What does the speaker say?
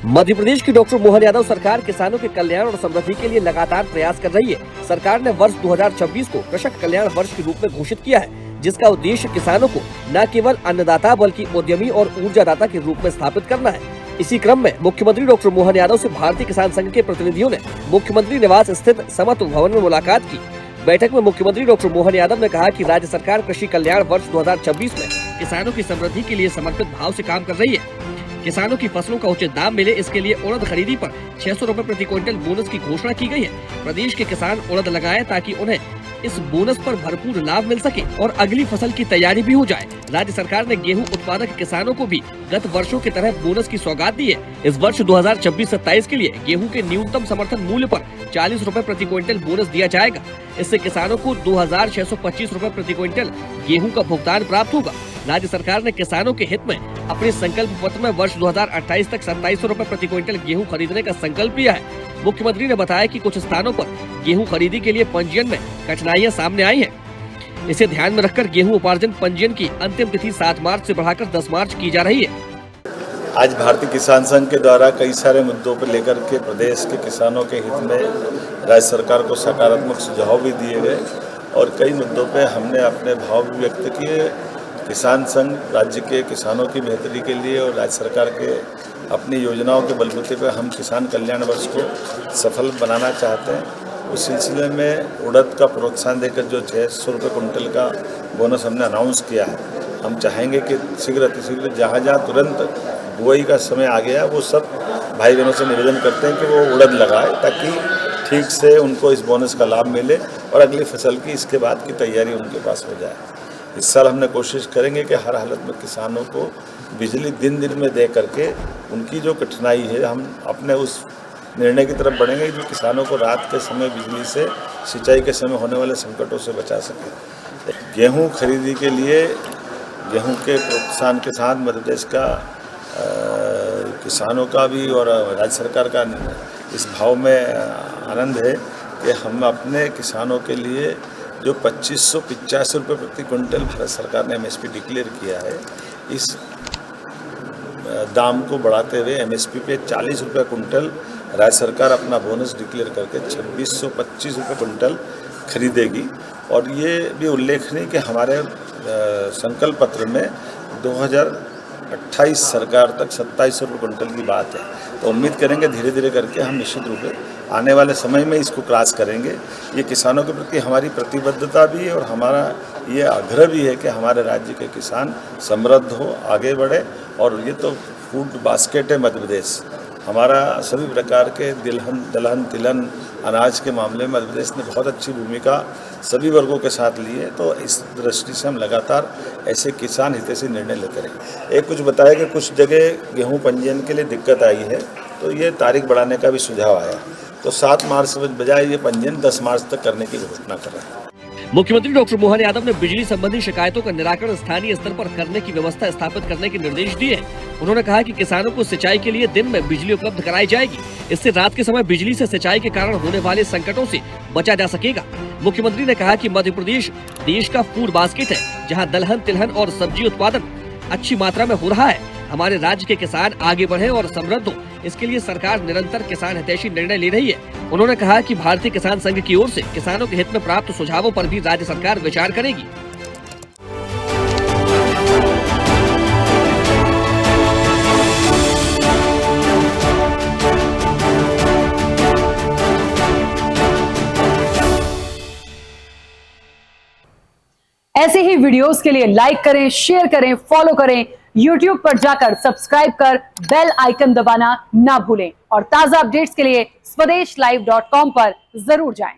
मध्य प्रदेश की डॉक्टर मोहन यादव सरकार किसानों के कल्याण और समृद्धि के लिए लगातार प्रयास कर रही है। सरकार ने वर्ष 2026 को कृषक कल्याण वर्ष के रूप में घोषित किया है, जिसका उद्देश्य किसानों को न केवल अन्नदाता बल्कि उद्यमी और ऊर्जादाता के रूप में स्थापित करना है। इसी क्रम में मुख्यमंत्री डॉक्टर मोहन यादव से भारतीय किसान संघ के प्रतिनिधियों ने मुख्यमंत्री निवास स्थित समत्व भवन में मुलाकात की। बैठक में मुख्यमंत्री डॉक्टर मोहन यादव ने कहा कि राज्य सरकार कृषि कल्याण वर्ष 2026 में किसानों की समृद्धि के लिए समर्पित भाव से काम कर रही है। किसानों की फसलों का उचित दाम मिले, इसके लिए उड़द खरीदी पर 600 रुपए प्रति क्विंटल बोनस की घोषणा की गई है। प्रदेश के किसान उड़द लगाएं ताकि उन्हें इस बोनस पर भरपूर लाभ मिल सके और अगली फसल की तैयारी भी हो जाए। राज्य सरकार ने गेहूं उत्पादक किसानों को भी गत वर्षों की तरह बोनस की सौगात दी है। इस वर्ष 2026-27 के लिए गेहूं के न्यूनतम समर्थन मूल्य पर 40 रुपए प्रति क्विंटल बोनस दिया जाएगा। इससे किसानों को 2625 रुपए प्रति क्विंटल गेहूं का भुगतान प्राप्त होगा। राज्य सरकार ने किसानों के हित में अपने संकल्प पत्र में वर्ष 2028 तक 2700 रुपए प्रति क्विंटल गेहूं खरीदने का संकल्प लिया है। मुख्यमंत्री ने बताया कि कुछ स्थानों पर गेहूं खरीदी के लिए पंजीयन में कठिनाइयां सामने आई हैं। इसे ध्यान में रखकर गेहूं उपार्जन पंजीयन की अंतिम तिथि 7 मार्च से बढ़ाकर 10 मार्च की जा रही है। आज भारतीय किसान संघ के द्वारा कई सारे मुद्दों पर लेकर के प्रदेश के किसानों के हित में राज्य सरकार को सकारात्मक सुझाव भी दिए गए और कई मुद्दों पे हमने अपने भाव भी व्यक्त किए। किसान संघ राज्य के किसानों की बेहतरी के लिए और राज्य सरकार के अपनी योजनाओं के बलबूते पर हम किसान कल्याण वर्ष को सफल बनाना चाहते हैं। उस सिलसिले में उड़द का प्रोत्साहन देकर जो 600 रुपये कुंटल का बोनस हमने अनाउंस किया है, हम चाहेंगे कि शीघ्र अतिशीघ्र जहाँ जहाँ तुरंत बुआई का समय आ गया वो सब भाई बहनों से निवेदन करते हैं कि वो उड़द लगाए ताकि ठीक से उनको इस बोनस का लाभ मिले और अगली फसल की इसके बाद की तैयारी उनके पास हो जाए। इस साल हमने कोशिश करेंगे कि हर हालत में किसानों को बिजली दिन दिन में दे करके उनकी जो कठिनाई है हम अपने उस निर्णय की तरफ बढ़ेंगे जो किसानों को रात के समय बिजली से सिंचाई के समय होने वाले संकटों से बचा सके। गेहूं खरीदी के लिए गेहूं के प्रोत्साहन के साथ मध्य प्रदेश का किसानों का भी और राज्य सरकार का इस भाव में आनंद है कि हम अपने किसानों के लिए जो 2585 रुपये प्रति क्विंटल भारत सरकार ने एमएसपी डिक्लेयर किया है, इस दाम को बढ़ाते हुए एमएसपी पे 40 रुपये कुंटल राज्य सरकार अपना बोनस डिक्लेयर करके 2625 रुपये कुंटल खरीदेगी। और ये भी उल्लेखनीय कि हमारे संकल्प पत्र में 2028 सरकार तक 2700 रुपये कुंटल की बात है। तो उम्मीद करेंगे धीरे धीरे करके हम निश्चित रूप से आने वाले समय में इसको क्रॉस करेंगे। ये किसानों के प्रति हमारी प्रतिबद्धता भी है और हमारा ये आग्रह भी है कि हमारे राज्य के किसान समृद्ध हो, आगे बढ़े। और ये तो फूड बास्केट है मध्य प्रदेश, हमारा सभी प्रकार के दलहन तिलहन अनाज के मामले में मध्य प्रदेश ने बहुत अच्छी भूमिका सभी वर्गों के साथ ली है। तो इस दृष्टि से हम लगातार ऐसे किसान हितैषी निर्णय लेते रहेंगे। एक कुछ बताया कि कुछ जगह गेहूं पंजीयन के लिए दिक्कत आई है, तो ये तारीख बढ़ाने का भी सुझाव आया, तो 7 मार्च से बजाय ये पंजीयन 10 मार्च तक करने की घोषणा कर रहे हैं। मुख्यमंत्री डॉक्टर मोहन यादव ने बिजली संबंधी शिकायतों का निराकरण स्थानीय स्तर पर करने की व्यवस्था स्थापित करने के निर्देश दिए हैं। उन्होंने कहा कि किसानों को सिंचाई के लिए दिन में बिजली उपलब्ध कराई जाएगी। इससे रात के समय बिजली से सिंचाई के कारण होने वाले संकटों से बचा जा सकेगा। मुख्यमंत्री ने कहा कि मध्य प्रदेश देश का फूड बास्केट है, जहाँ दलहन तिलहन और सब्जी उत्पादन अच्छी मात्रा में हो रहा है। हमारे राज्य के किसान आगे बढ़े और समृद्ध हो, इसके लिए सरकार निरंतर किसान हितैषी निर्णय ले रही है। उन्होंने कहा कि भारतीय किसान संघ की ओर से किसानों के हित में प्राप्त सुझावों पर भी राज्य सरकार विचार करेगी। ऐसे ही वीडियोस के लिए लाइक करें, शेयर करें, फॉलो करें। YouTube पर जाकर सब्सक्राइब कर बेल आइकन दबाना ना भूलें और ताजा अपडेट्स के लिए SwadeshLive.com पर जरूर जाएं।